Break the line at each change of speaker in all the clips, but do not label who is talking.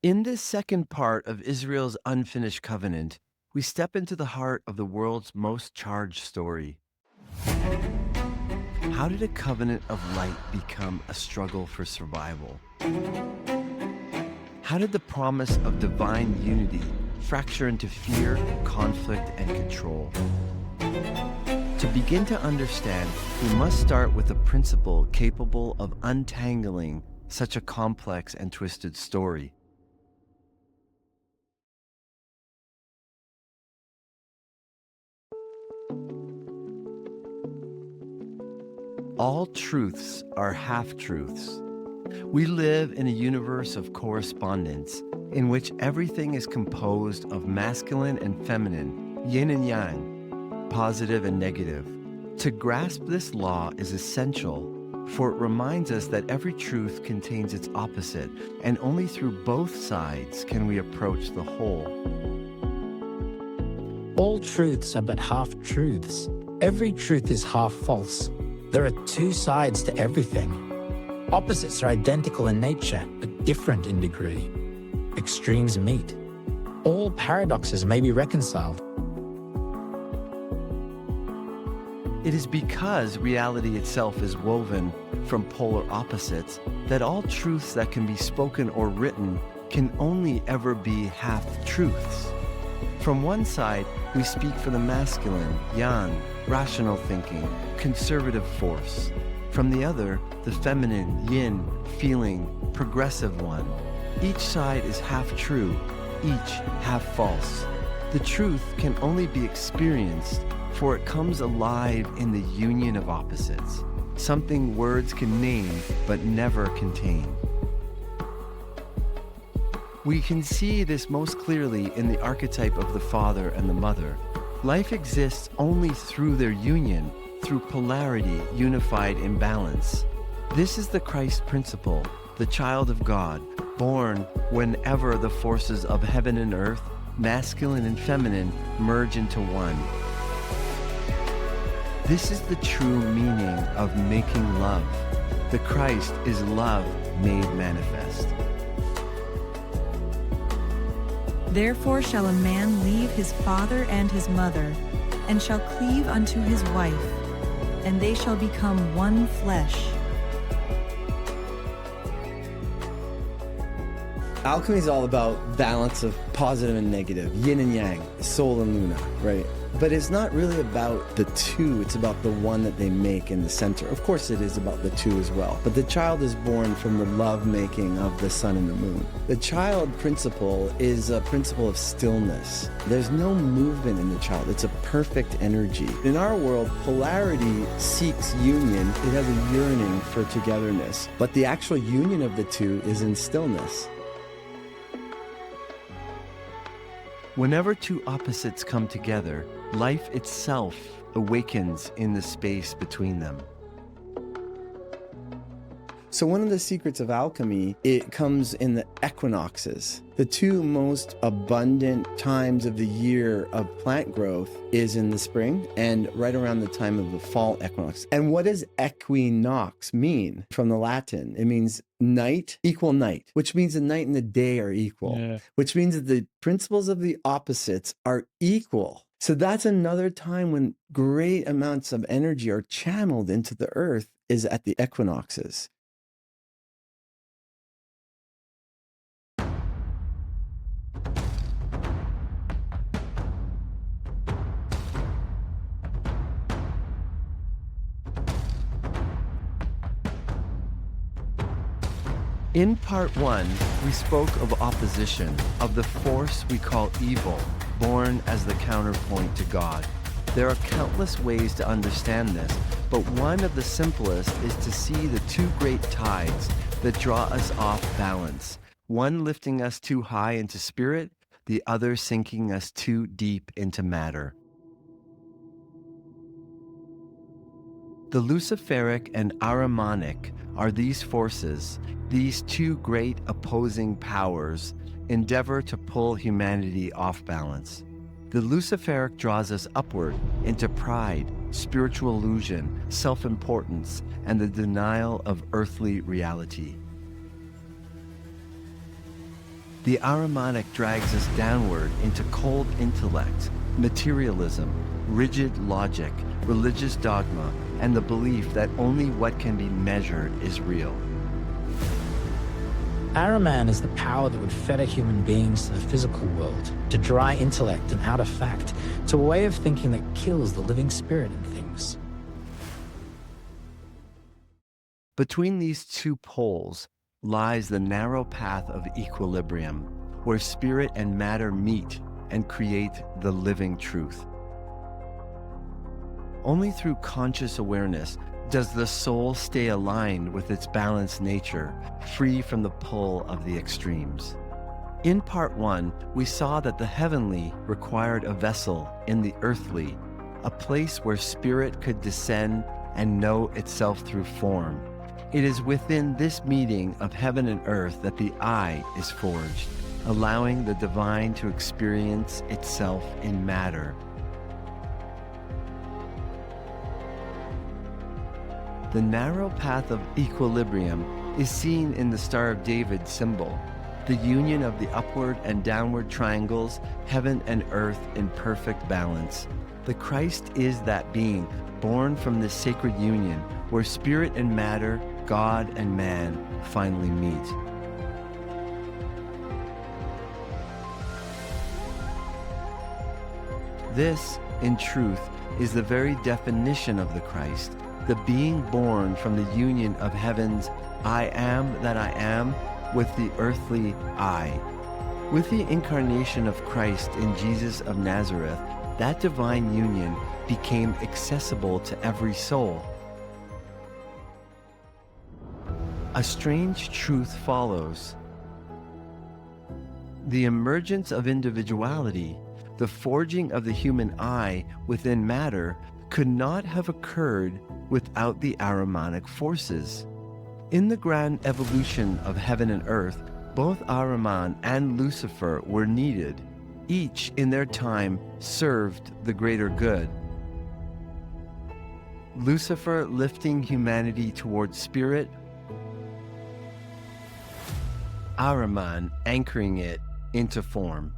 In this second part of Israel's unfinished covenant, we step into the heart of the world's most charged story. How did a covenant of light become a struggle for survival? How did the promise of divine unity fracture into fear, conflict, and control? To begin to understand, we must start with a principle capable of untangling such a complex and twisted story. All truths are half-truths. We live in a universe of correspondence in which everything is composed of masculine and feminine, yin and yang, positive and negative. To grasp this law is essential, for it reminds us that every truth contains its opposite, and only through both sides can we approach the whole.
All truths are but half-truths. Every truth is half-false. There are two sides to everything. Opposites are identical in nature, but different in degree. Extremes meet. All paradoxes may be reconciled.
It is because reality itself is woven from polar opposites that all truths that can be spoken or written can only ever be half-truths. From one side, we speak for the masculine, yang, rational thinking, conservative force. From the other, the feminine, yin, feeling, progressive one. Each side is half true, each half false. The truth can only be experienced, for it comes alive in the union of opposites, something words can name but never contain. We can see this most clearly in the archetype of the father and the mother. Life exists only through their union, through polarity unified in balance. This is the Christ principle, the child of God, born whenever the forces of heaven and earth, masculine and feminine, merge into one. This is the true meaning of making love. The Christ is love made manifest.
Therefore shall a man leave his father and his mother, and shall cleave unto his wife, and they shall become one flesh.
Alchemy is all about balance of positive and negative, yin and yang, sol and luna, right? But it's not really about the two, it's about the one that they make in the center. Of course it is about the two as well, but the child is born from the love-making of the sun and the moon. The child principle is a principle of stillness. There's no movement in the child, it's a perfect energy. In our world, polarity seeks union, it has a yearning for togetherness, but the actual union of the two is in stillness. Whenever two opposites come together, life itself awakens in the space between them. So one of the secrets of alchemy, it comes in the equinoxes. The two most abundant times of the year of plant growth is in the spring and right around the time of the fall equinox. And what does equinox mean? From the Latin, it means night equal night, which means the night and the day are equal, which means that the principles of the opposites are equal. So that's another time when great amounts of energy are channeled into the earth is at the equinoxes. In part one, we spoke of opposition, of the force we call evil, born as the counterpoint to God. There are countless ways to understand this, but one of the simplest is to see the two great tides that draw us off balance, one lifting us too high into spirit, the other sinking us too deep into matter. The Luciferic and Ahrimanic are these forces, these two great opposing powers, endeavor to pull humanity off balance. The Luciferic draws us upward into pride, spiritual illusion, self-importance, and the denial of earthly reality. The Ahrimanic drags us downward into cold intellect, materialism, rigid logic, religious dogma, and the belief that only what can be measured is real.
Ahriman is the power that would fetter human beings to the physical world, to dry intellect and outer fact, to a way of thinking that kills the living spirit in things.
Between these two poles lies the narrow path of equilibrium, where spirit and matter meet and create the living truth. Only through conscious awareness does the soul stay aligned with its balanced nature, free from the pull of the extremes. In part 1, we saw that the heavenly required a vessel in the earthly, a place where spirit could descend and know itself through form. It is within this meeting of heaven and earth that the I is forged, allowing the divine to experience itself in matter. The narrow path of equilibrium is seen in the Star of David symbol, the union of the upward and downward triangles, heaven and earth in perfect balance. The Christ is that being born from this sacred union where spirit and matter, God and man finally meet. This, in truth, is the very definition of the Christ, the being born from the union of heaven's I am that I am with the earthly I. With the incarnation of Christ in Jesus of Nazareth, that divine union became accessible to every soul. A strange truth follows. The emergence of individuality, the forging of the human I within matter, could not have occurred without the Ahrimanic forces. In the grand evolution of heaven and earth, both Ahriman and Lucifer were needed. Each, in their time, served the greater good. Lucifer lifting humanity towards spirit, Ahriman anchoring it into form.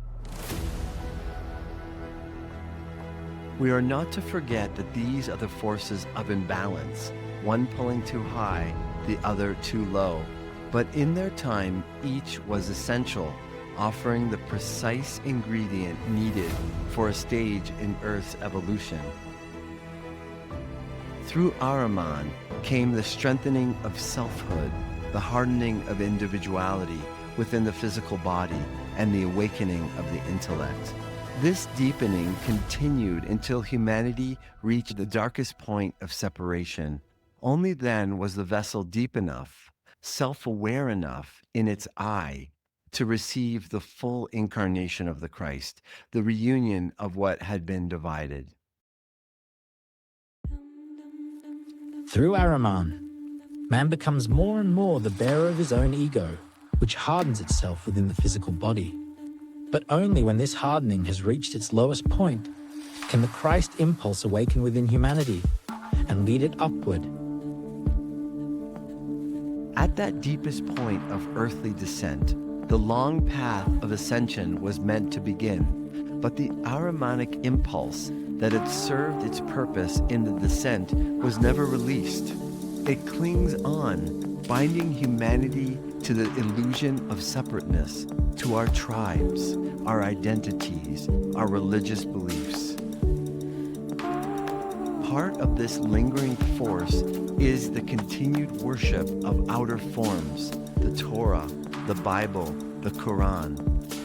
We are not to forget that these are the forces of imbalance, one pulling too high, the other too low. But in their time, each was essential, offering the precise ingredient needed for a stage in Earth's evolution. Through Ahriman came the strengthening of selfhood, the hardening of individuality within the physical body, and the awakening of the intellect. This deepening continued until humanity reached the darkest point of separation. Only then was the vessel deep enough, self-aware enough in its I, to receive the full incarnation of the Christ, the reunion of what had been divided.
Through Ahriman, man becomes more and more the bearer of his own ego, which hardens itself within the physical body. But only when this hardening has reached its lowest point can the Christ impulse awaken within humanity and lead it upward.
At that deepest point of earthly descent, the long path of ascension was meant to begin, but the Ahrimanic impulse that had served its purpose in the descent was never released. It clings on, binding humanity to the illusion of separateness, to our tribes, our identities, our religious beliefs. Part of this lingering force is the continued worship of outer forms, the Torah, the Bible, the Quran,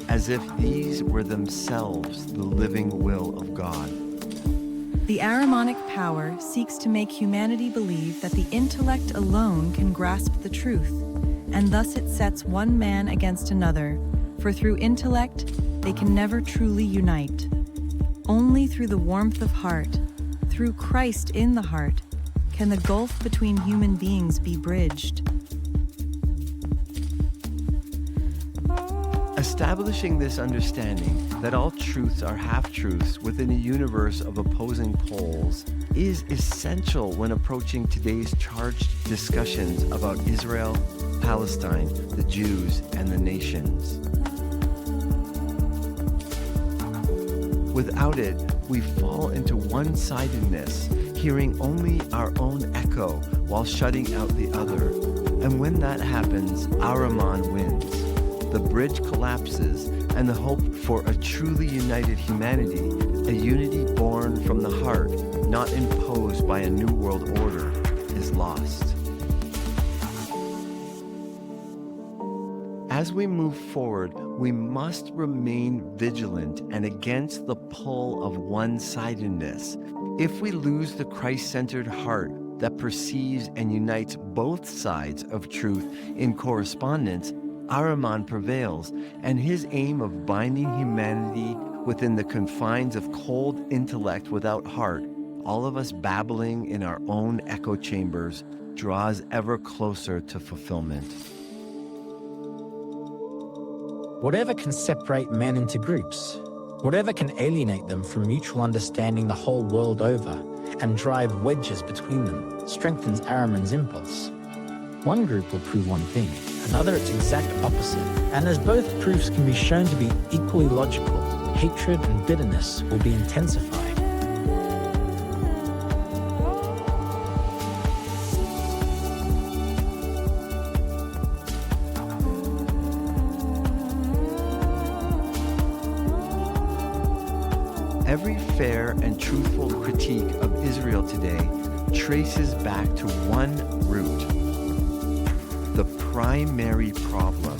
as if these were themselves the living will of God.
The Ahrimanic power seeks to make humanity believe that the intellect alone can grasp the truth, and thus it sets one man against another, for through intellect they can never truly unite. Only through the warmth of heart, through Christ in the heart, can the gulf between human beings be bridged.
Establishing this understanding that all truths are half-truths within a universe of opposing poles is essential when approaching today's charged discussions about Israel, Palestine, the Jews, and the nations. Without it, we fall into one-sidedness, hearing only our own echo while shutting out the other. And when that happens, Ahriman wins. The bridge collapses, and the hope for a truly united humanity, a unity born from the heart, not imposed by a new world order, is lost. As we move forward, we must remain vigilant and against the pull of one-sidedness. If we lose the Christ-centered heart that perceives and unites both sides of truth in correspondence, Ahriman prevails, and his aim of binding humanity within the confines of cold intellect without heart, all of us babbling in our own echo chambers, draws ever closer to fulfillment.
Whatever can separate men into groups, whatever can alienate them from mutual understanding the whole world over and drive wedges between them, strengthens Ahriman's impulse. One group will prove one thing, another its exact opposite, and as both proofs can be shown to be equally logical, hatred and bitterness will be intensified.
Every fair and truthful critique of Israel today traces back to one root: the primary problem.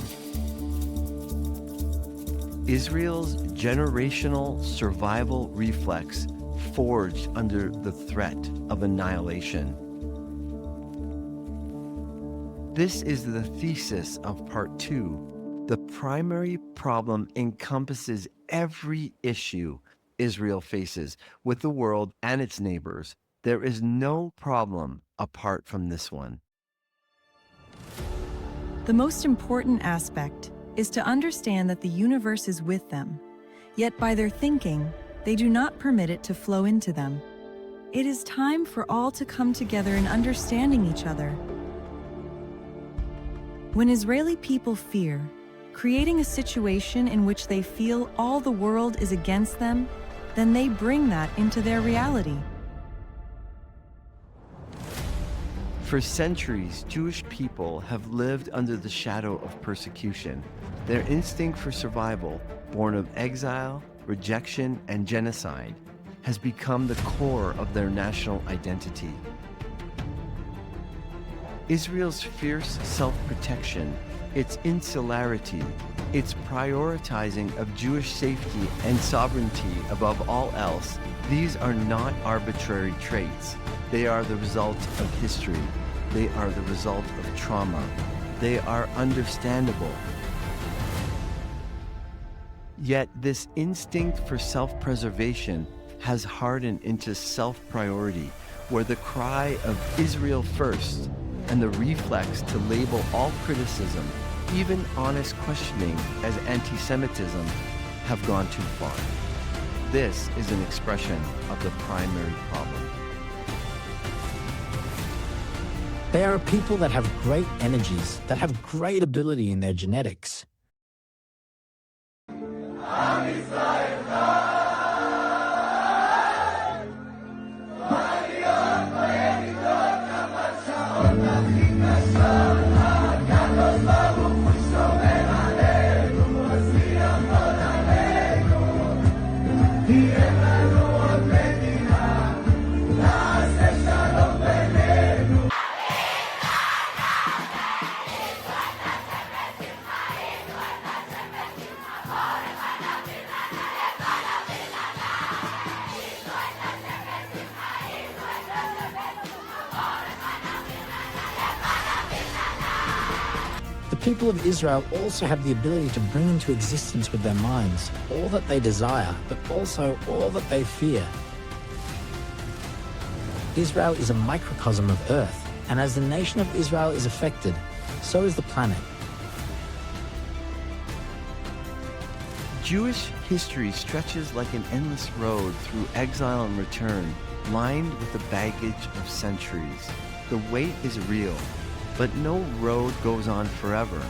Israel's generational survival reflex forged under the threat of annihilation. This is the thesis of Part 2. The primary problem encompasses every issue Israel faces with the world and its neighbors. There is no problem apart from this one.
The most important aspect is to understand that the universe is with them, yet by their thinking, they do not permit it to flow into them. It is time for all to come together in understanding each other. When Israeli people fear, creating a situation in which they feel all the world is against them, then they bring that into their reality.
For centuries, Jewish people have lived under the shadow of persecution. Their instinct for survival, born of exile, rejection, and genocide, has become the core of their national identity. Israel's fierce self-protection, its insularity, its prioritizing of Jewish safety and sovereignty above all else, these are not arbitrary traits. They are the result of history. They are the result of trauma. They are understandable. Yet this instinct for self-preservation has hardened into self-priority, where the cry of Israel first and the reflex to label all criticism, even honest questioning, as anti-Semitism have gone too far. This is an expression of the primary problem.
They are a people that have great energies, that have great ability in their genetics. The people of Israel also have the ability to bring into existence with their minds all that they desire, but also all that they fear. Israel is a microcosm of Earth, and as the nation of Israel is affected, so is the planet.
Jewish history stretches like an endless road through exile and return, lined with the baggage of centuries. The weight is real, but no road goes on forever.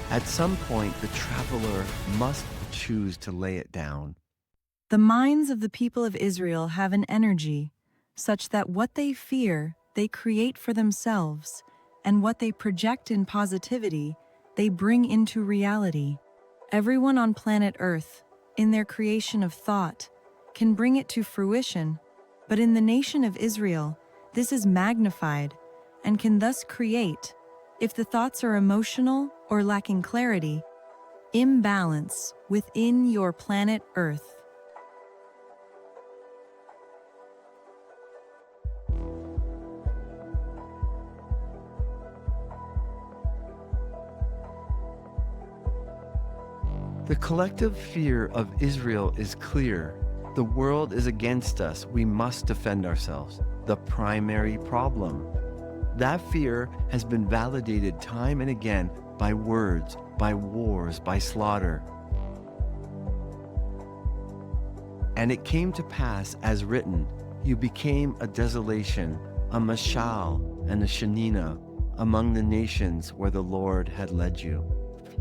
At some point, the traveler must choose to lay it down.
The minds of the people of Israel have an energy such that what they fear, they create for themselves, and what they project in positivity, they bring into reality. Everyone on planet Earth, in their creation of thought, can bring it to fruition, but in the nation of Israel, this is magnified and can thus create, if the thoughts are emotional or lacking clarity, imbalance within your planet Earth.
The collective fear of Israel is clear. The world is against us. We must defend ourselves. The primary problem. That fear has been validated time and again by words, by wars, by slaughter. And it came to pass as written, you became a desolation, a mashal and a shanina among the nations where the Lord had led you.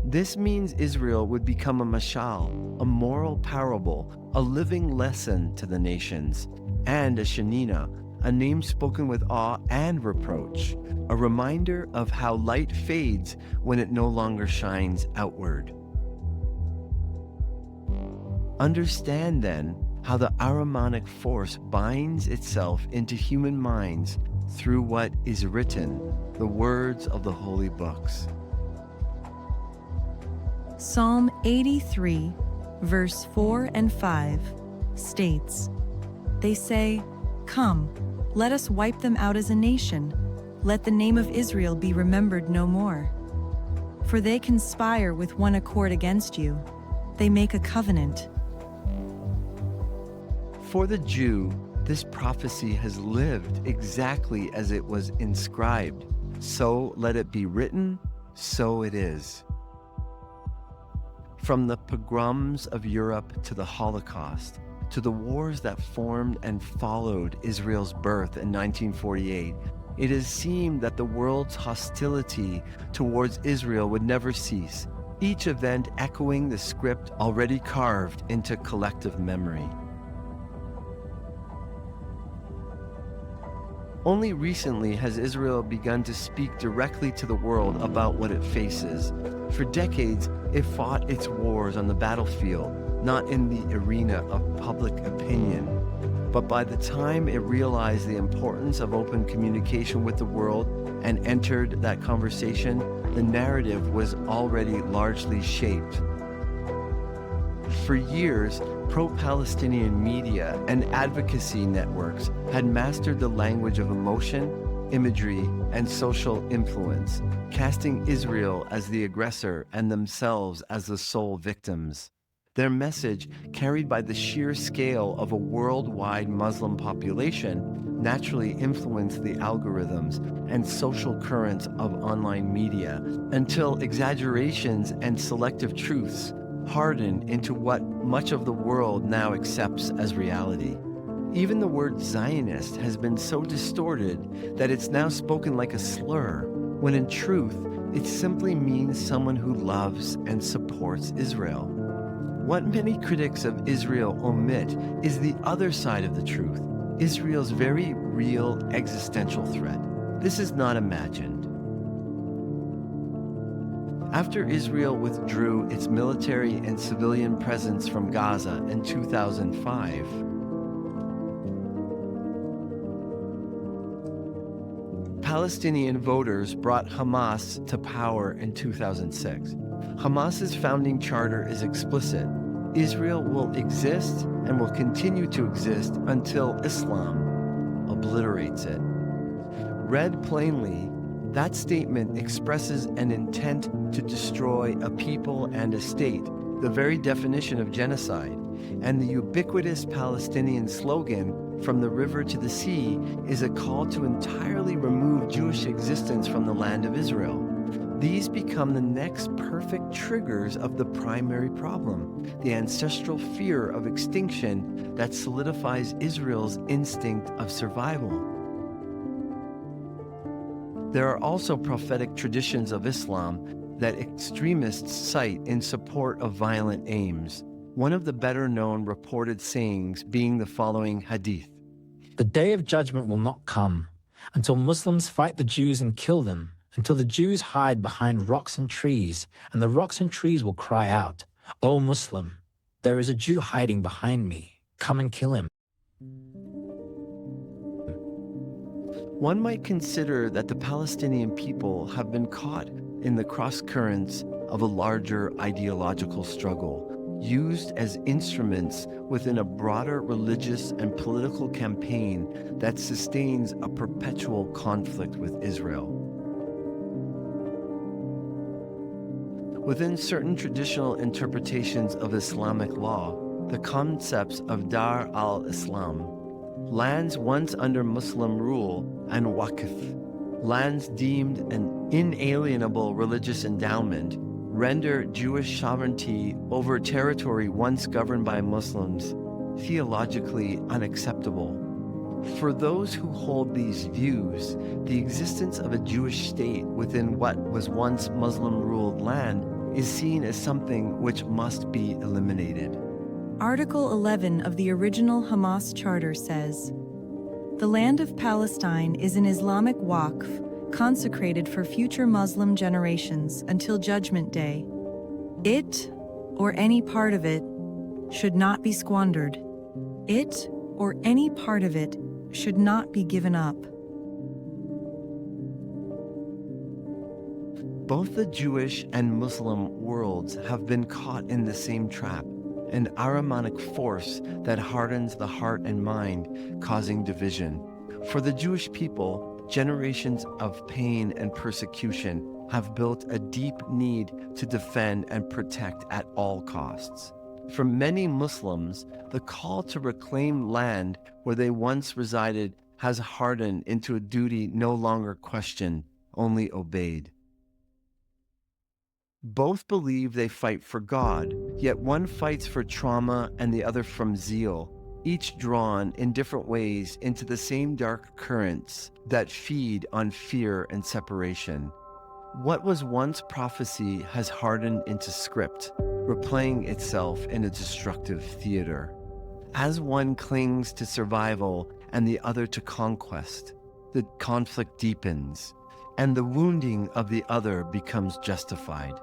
This means Israel would become a mashal, a moral parable, a living lesson to the nations, and a shanina, a name spoken with awe and reproach, a reminder of how light fades when it no longer shines outward. Understand then how the Ahrimanic force binds itself into human minds through what is written, the words of the holy books.
Psalm 83, verse 4 and 5 states, "They say, 'Come, let us wipe them out as a nation. Let the name of Israel be remembered no more. For they conspire with one accord against you. They make a covenant.'"
For the Jew, this prophecy has lived exactly as it was inscribed. So let it be written, so it is. From the pogroms of Europe to the Holocaust, to the wars that formed and followed Israel's birth in 1948, it has seemed that the world's hostility towards Israel would never cease, each event echoing the script already carved into collective memory. Only recently has Israel begun to speak directly to the world about what it faces. For decades, it fought its wars on the battlefield, not in the arena of public opinion. But by the time it realized the importance of open communication with the world and entered that conversation, the narrative was already largely shaped. For years, pro-Palestinian media and advocacy networks had mastered the language of emotion, imagery, and social influence, casting Israel as the aggressor and themselves as the sole victims. Their message, carried by the sheer scale of a worldwide Muslim population, naturally influenced the algorithms and social currents of online media until exaggerations and selective truths hardened into what much of the world now accepts as reality. Even the word Zionist has been so distorted that it's now spoken like a slur, when in truth, it simply means someone who loves and supports Israel. What many critics of Israel omit is the other side of the truth, Israel's very real existential threat. This is not imagined. After Israel withdrew its military and civilian presence from Gaza in 2005, Palestinian voters brought Hamas to power in 2006. Hamas's founding charter is explicit. Israel will exist and will continue to exist until Islam obliterates it. Read plainly, that statement expresses an intent to destroy a people and a state, the very definition of genocide, and the ubiquitous Palestinian slogan, "From the river to the sea," is a call to entirely remove Jewish existence from the land of Israel. These become the next perfect triggers of the primary problem, the ancestral fear of extinction that solidifies Israel's instinct of survival. There are also prophetic traditions of Islam that extremists cite in support of violent aims. one of the better-known reported sayings being the following Hadith.
The day of judgment will not come until Muslims fight the Jews and kill them, until the Jews hide behind rocks and trees, and the rocks and trees will cry out, O Muslim, there is a Jew hiding behind me. Come and kill him.
One might consider that the Palestinian people have been caught in the cross-currents of a larger ideological struggle, used as instruments within a broader religious and political campaign that sustains a perpetual conflict with Israel. Within certain traditional interpretations of Islamic law, the concepts of Dar al-Islām, lands once under Muslim rule, and waqf, lands deemed an inalienable religious endowment, render Jewish sovereignty over territory once governed by Muslims theologically unacceptable. For those who hold these views, the existence of a Jewish state within what was once Muslim-ruled land is seen as something which must be eliminated.
Article 11 of the original Hamas Charter says, "The land of Palestine is an Islamic waqf consecrated for future Muslim generations until Judgment Day. It, or any part of it, should not be squandered. It, or any part of it, should not be given up."
Both the Jewish and Muslim worlds have been caught in the same trap, an Ahrimanic force that hardens the heart and mind, causing division. For the Jewish people, generations of pain and persecution have built a deep need to defend and protect at all costs. For many Muslims, the call to reclaim land where they once resided has hardened into a duty no longer questioned, only obeyed. Both believe they fight for God, yet one fights for trauma and the other from zeal, each drawn in different ways into the same dark currents that feed on fear and separation. What was once prophecy has hardened into script, replaying itself in a destructive theater. As one clings to survival and the other to conquest, the conflict deepens, and the wounding of the other becomes justified.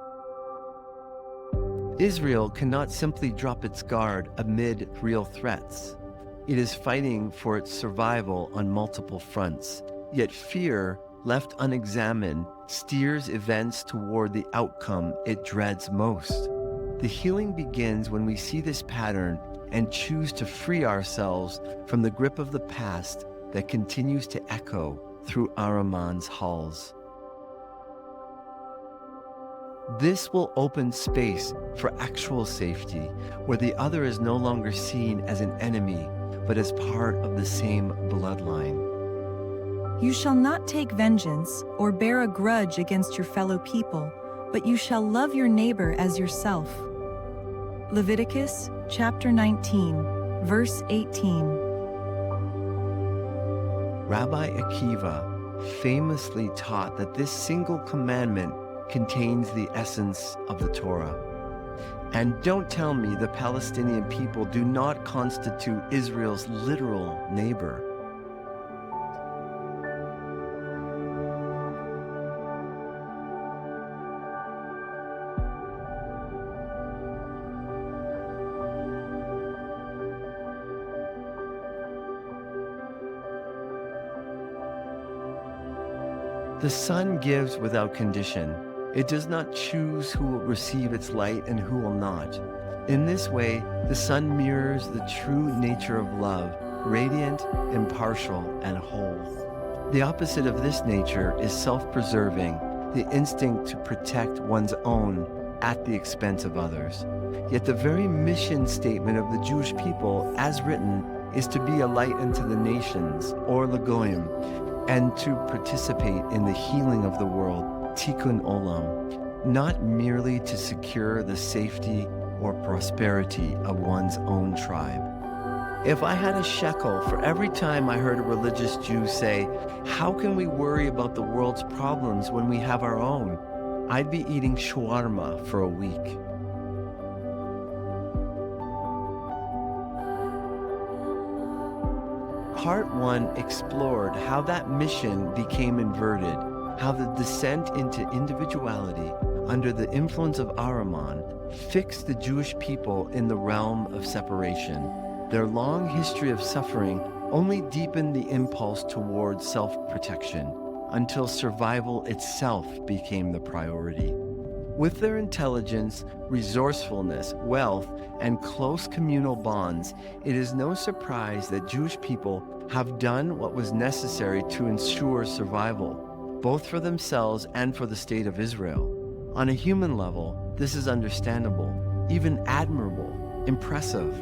Israel cannot simply drop its guard amid real threats. It is fighting for its survival on multiple fronts, yet fear, left unexamined, steers events toward the outcome it dreads most. The healing begins when we see this pattern and choose to free ourselves from the grip of the past that continues to echo through Ahriman's halls. This will open space for actual safety, where the other is no longer seen as an enemy, but as part of the same bloodline.
"You shall not take vengeance or bear a grudge against your fellow people, but you shall love your neighbor as yourself." Leviticus chapter 19, verse 18.
Rabbi Akiva famously taught that this single commandment contains the essence of the Torah. And don't tell me the Palestinian people do not constitute Israel's literal neighbor. The sun gives without condition. It does not choose who will receive its light and who will not. In this way, the sun mirrors the true nature of love, radiant, impartial, and whole. The opposite of this nature is self-preserving, the instinct to protect one's own at the expense of others. Yet the very mission statement of the Jewish people, as written, is to be a light unto the nations, or Lagoim, and to participate in the healing of the world, Tikkun Olam, not merely to secure the safety or prosperity of one's own tribe. If I had a shekel for every time I heard a religious Jew say, "How can we worry about the world's problems when we have our own?" I'd be eating shawarma for a week. Part 1 explored how that mission became inverted, how the descent into individuality under the influence of Ahriman fixed the Jewish people in the realm of separation. Their long history of suffering only deepened the impulse towards self-protection until survival itself became the priority. With their intelligence, resourcefulness, wealth, and close communal bonds, it is no surprise that Jewish people have done what was necessary to ensure survival, both for themselves and for the state of Israel. On a human level, this is understandable, even admirable, impressive.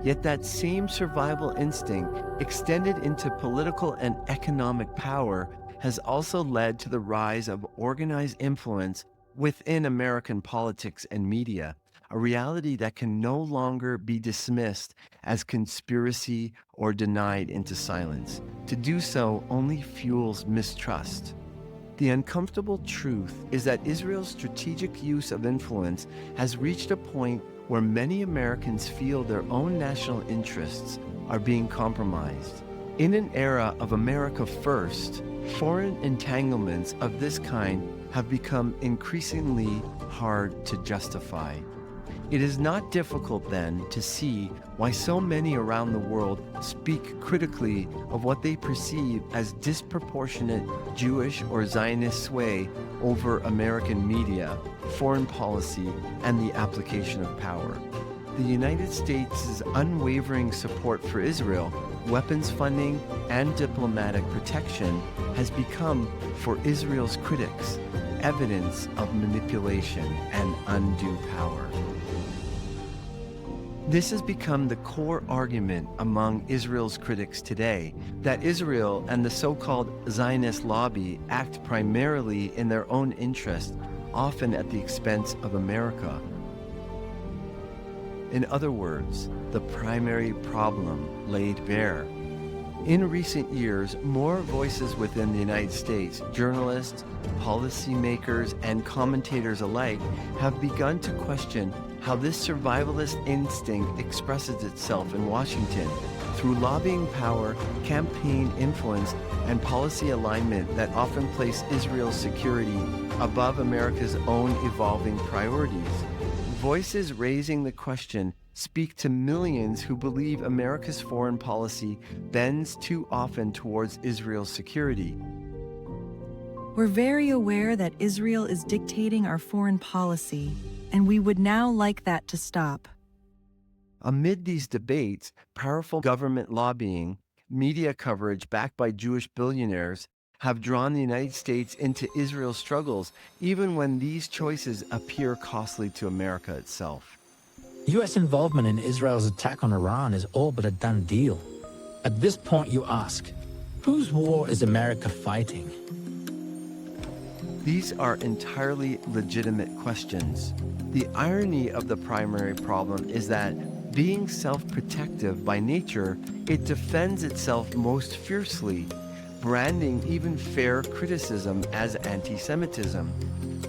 Yet that same survival instinct, extended into political and economic power, has also led to the rise of organized influence within American politics and media, a reality that can no longer be dismissed as conspiracy or denied into silence. To do so only fuels mistrust. The uncomfortable truth is that Israel's strategic use of influence has reached a point where many Americans feel their own national interests are being compromised. In an era of America first, foreign entanglements of this kind have become increasingly hard to justify. It is not difficult then to see why so many around the world speak critically of what they perceive as disproportionate Jewish or Zionist sway over American media, foreign policy, and the application of power. The United States' unwavering support for Israel, weapons funding, and diplomatic protection has become, for Israel's critics, evidence of manipulation and undue power. This has become the core argument among Israel's critics today, that Israel and the so-called Zionist lobby act primarily in their own interest, often at the expense of America. In other words, the primary problem laid bare. In recent years, more voices within the United States, journalists, policymakers, and commentators alike, have begun to question how this survivalist instinct expresses itself in Washington through lobbying power, campaign influence, and policy alignment that often place Israel's security above America's own evolving priorities. Voices raising the question speak to millions who believe America's foreign policy bends too often towards Israel's security.
We're very aware that Israel is dictating our foreign policy, and we would now like that to stop.
Amid these debates, powerful government lobbying, media coverage backed by Jewish billionaires, have drawn the United States into Israel's struggles, even when these choices appear costly to America itself.
US involvement in Israel's attack on Iran is all but a done deal. At this point you ask, whose war is America fighting?
These are entirely legitimate questions. The irony of the primary problem is that, being self-protective by nature, it defends itself most fiercely, branding even fair criticism as anti-Semitism.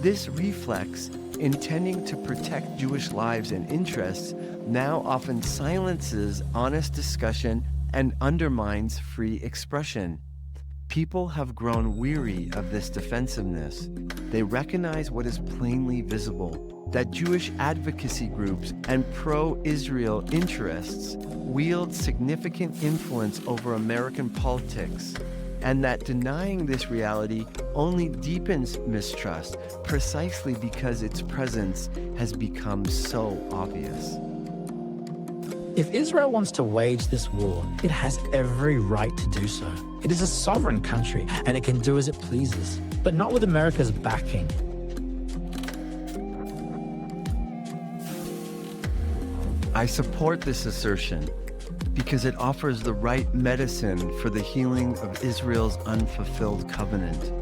This reflex, intending to protect Jewish lives and interests, now often silences honest discussion and undermines free expression. People have grown weary of this defensiveness. They recognize what is plainly visible, that Jewish advocacy groups and pro-Israel interests wield significant influence over American politics, and that denying this reality only deepens mistrust precisely because its presence has become so obvious.
If Israel wants to wage this war, it has every right to do so. It is a sovereign country, and it can do as it pleases, but not with America's backing.
I support this assertion because it offers the right medicine for the healing of Israel's unfulfilled covenant.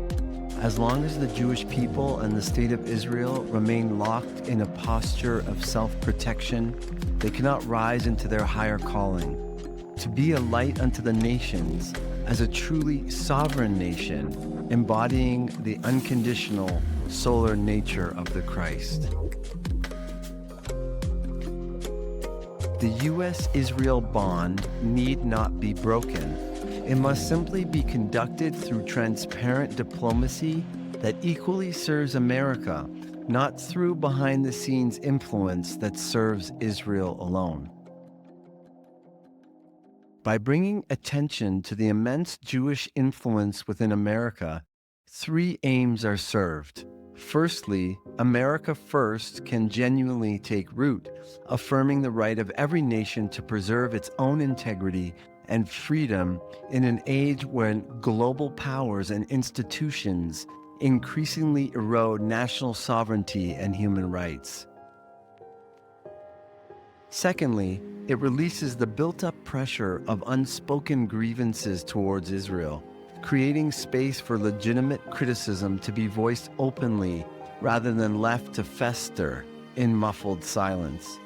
As long as the Jewish people and the state of Israel remain locked in a posture of self-protection, they cannot rise into their higher calling, to be a light unto the nations as a truly sovereign nation, embodying the unconditional solar nature of the Christ. The U.S.-Israel bond need not be broken. It must simply be conducted through transparent diplomacy that equally serves America, not through behind-the-scenes influence that serves Israel alone. By bringing attention to the immense Jewish influence within America, three aims are served. Firstly, America First can genuinely take root, affirming the right of every nation to preserve its own integrity and freedom in an age when global powers and institutions increasingly erode national sovereignty and human rights. Secondly, it releases the built-up pressure of unspoken grievances towards Israel, creating space for legitimate criticism to be voiced openly rather than left to fester in muffled silence.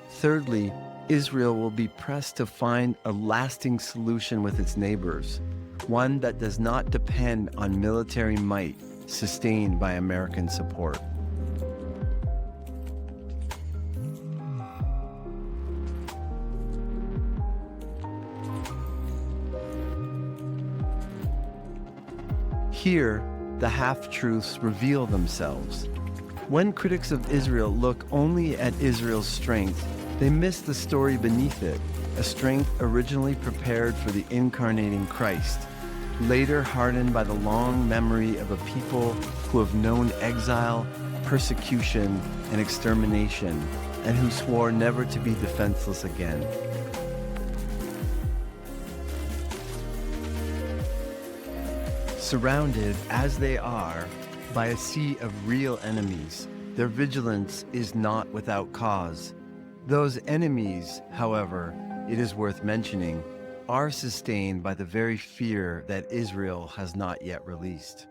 Thirdly, Israel will be pressed to find a lasting solution with its neighbors, one that does not depend on military might sustained by American support. Here, the half-truths reveal themselves. When critics of Israel look only at Israel's strength, they miss the story beneath it, a strength originally prepared for the incarnating Christ, later hardened by the long memory of a people who have known exile, persecution, and extermination, and who swore never to be defenseless again. Surrounded, as they are, by a sea of real enemies, their vigilance is not without cause. Those enemies, however, it is worth mentioning, are sustained by the very fear that Israel has not yet released.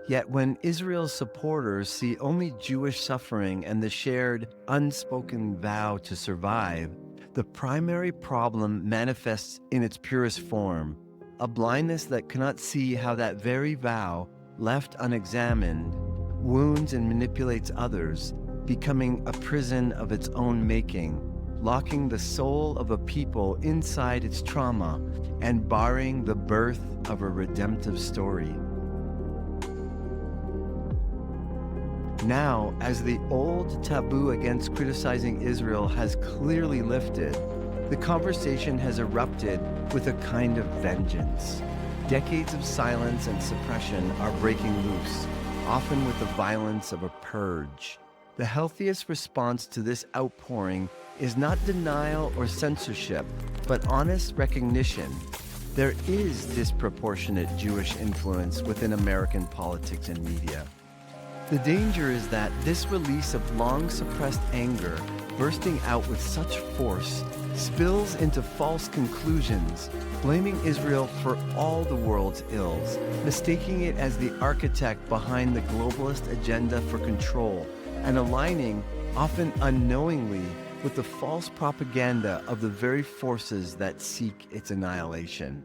Yet when Israel's supporters see only Jewish suffering and the shared, unspoken vow to survive, the primary problem manifests in its purest form, a blindness that cannot see how that very vow, left unexamined, wounds and manipulates others, becoming a prison of its own making, locking the soul of a people inside its trauma and barring the birth of a redemptive story. Now, as the old taboo against criticizing Israel has clearly lifted, the conversation has erupted with a kind of vengeance. Decades of silence and suppression are breaking loose, often with the violence of a purge. The healthiest response to this outpouring is not denial or censorship, but honest recognition. There is disproportionate Jewish influence within American politics and media. The danger is that this release of long-suppressed anger, bursting out with such force, spills into false conclusions, blaming Israel for all the world's ills, mistaking it as the architect behind the globalist agenda for control, and aligning, often unknowingly, with the false propaganda of the very forces that seek its annihilation.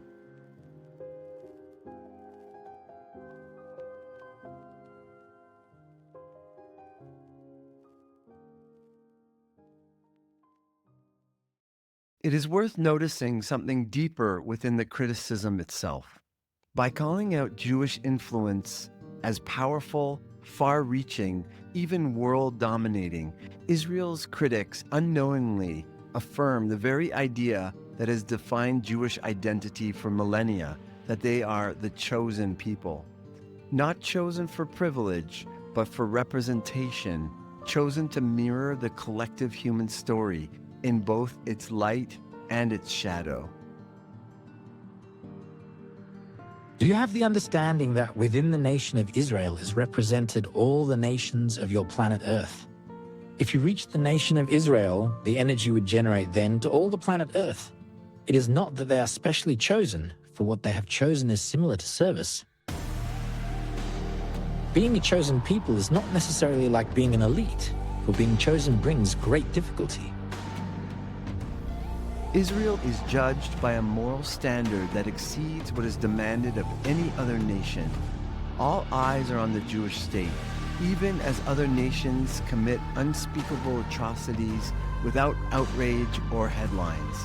It is worth noticing something deeper within the criticism itself. By calling out Jewish influence as powerful, far-reaching, even world-dominating, Israel's critics unknowingly affirm the very idea that has defined Jewish identity for millennia, that they are the chosen people. Not chosen for privilege, but for representation, chosen to mirror the collective human story in both its light and its shadow.
Do you have the understanding that within the nation of Israel is represented all the nations of your planet Earth? If you reach the nation of Israel, the energy would generate then to all the planet Earth. It is not that they are specially chosen, for what they have chosen is similar to service. Being a chosen people is not necessarily like being an elite, for being chosen brings great difficulty.
Israel is judged by a moral standard that exceeds what is demanded of any other nation. All eyes are on the Jewish state, even as other nations commit unspeakable atrocities without outrage or headlines.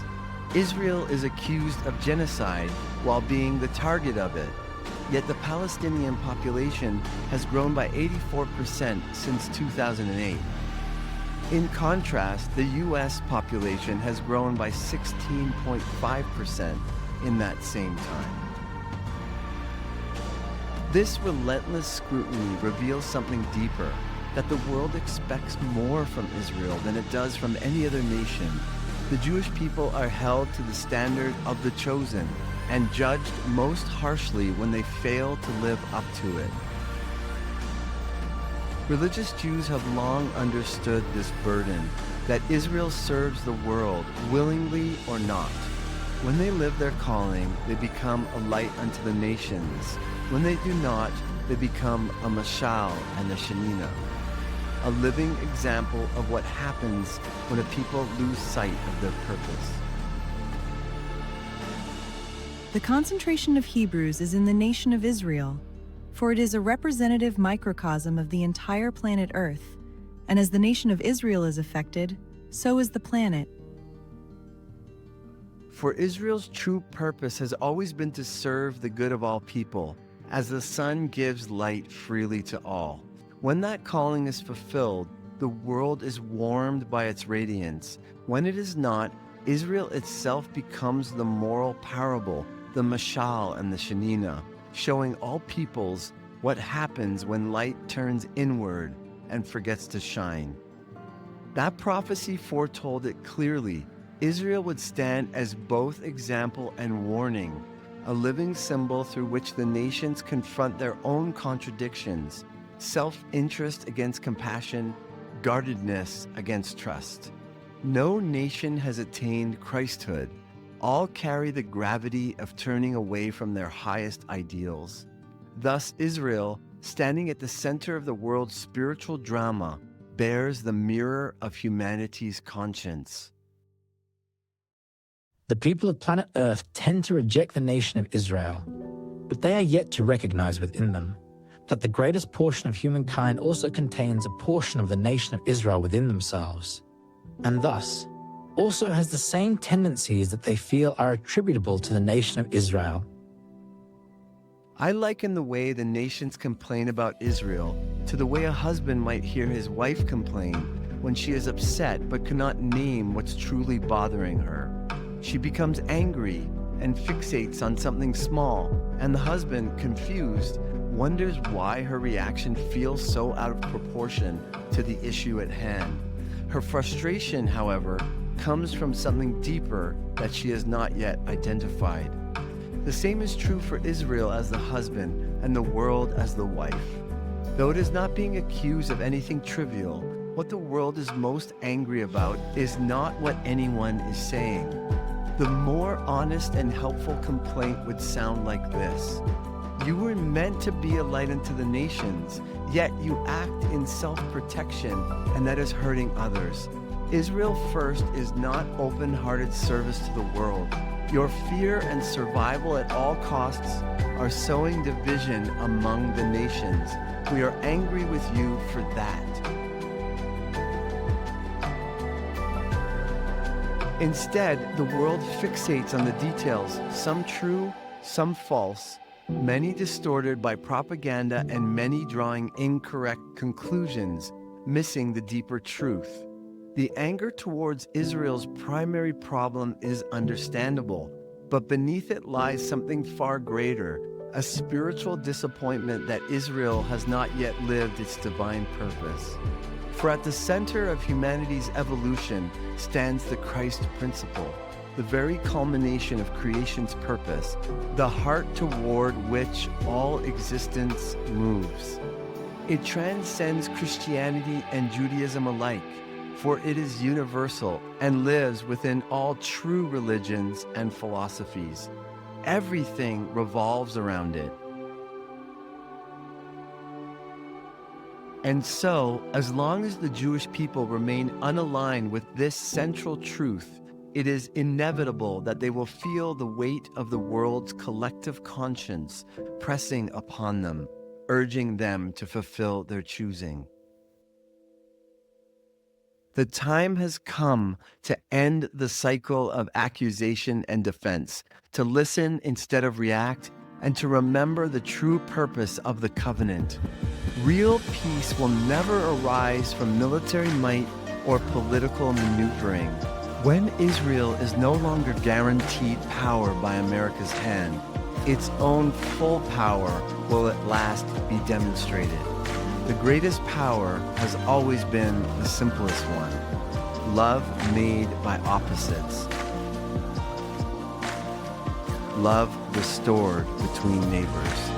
Israel is accused of genocide while being the target of it. Yet the Palestinian population has grown by 84% since 2008. In contrast, the U.S. population has grown by 16.5% in that same time. This relentless scrutiny reveals something deeper, that the world expects more from Israel than it does from any other nation. The Jewish people are held to the standard of the chosen and judged most harshly when they fail to live up to it. Religious Jews have long understood this burden, that Israel serves the world, willingly or not. When they live their calling, they become a light unto the nations. When they do not, they become a mashal and a shanina, a living example of what happens when a people lose sight of their purpose.
The concentration of Hebrews is in the nation of Israel, for it is a representative microcosm of the entire planet Earth, and as the nation of Israel is affected, so is the planet.
For Israel's true purpose has always been to serve the good of all people, as the sun gives light freely to all. When that calling is fulfilled, the world is warmed by its radiance. When it is not, Israel itself becomes the moral parable, the mashal and the shanina, showing all peoples what happens when light turns inward and forgets to shine. That prophecy foretold it clearly. Israel would stand as both example and warning, a living symbol through which the nations confront their own contradictions, self-interest against compassion, guardedness against trust. No nation has attained Christhood. All carry the gravity of turning away from their highest ideals. Thus, Israel, standing at the center of the world's spiritual drama, bears the mirror of humanity's conscience.
The people of planet Earth tend to reject the nation of Israel, but they are yet to recognize within them that the greatest portion of humankind also contains a portion of the nation of Israel within themselves, and thus also has the same tendencies that they feel are attributable to the nation of Israel.
I liken the way the nations complain about Israel to the way a husband might hear his wife complain when she is upset but cannot name what's truly bothering her. She becomes angry and fixates on something small, and the husband, confused, wonders why her reaction feels so out of proportion to the issue at hand. Her frustration, however, comes from something deeper that she has not yet identified. The same is true for Israel as the husband and the world as the wife. Though it is not being accused of anything trivial, what the world is most angry about is not what anyone is saying. The more honest and helpful complaint would sound like this: you were meant to be a light unto the nations, yet you act in self-protection, and that is hurting others. Israel first is not open-hearted service to the world. Your fear and survival at all costs are sowing division among the nations. We are angry with you for that. Instead, the world fixates on the details, some true, some false, many distorted by propaganda and many drawing incorrect conclusions, missing the deeper truth. The anger towards Israel's primary problem is understandable, but beneath it lies something far greater, a spiritual disappointment that Israel has not yet lived its divine purpose. For at the center of humanity's evolution stands the Christ principle, the very culmination of creation's purpose, the heart toward which all existence moves. It transcends Christianity and Judaism alike, for it is universal and lives within all true religions and philosophies. Everything revolves around it. And so, as long as the Jewish people remain unaligned with this central truth, it is inevitable that they will feel the weight of the world's collective conscience pressing upon them, urging them to fulfill their choosing. The time has come to end the cycle of accusation and defense, to listen instead of react, and to remember the true purpose of the covenant. Real peace will never arise from military might or political maneuvering. When Israel is no longer guaranteed power by America's hand, its own full power will at last be demonstrated. The greatest power has always been the simplest one: love made by opposites. Love restored between neighbors.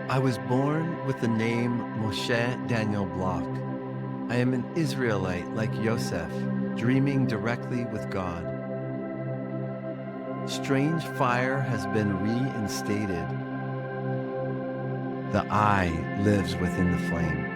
I was born with the name Moshe Daniel Block. I am an Israelite like Yosef, dreaming directly with God. Strange fire has been reinstated. The I lives within the flame.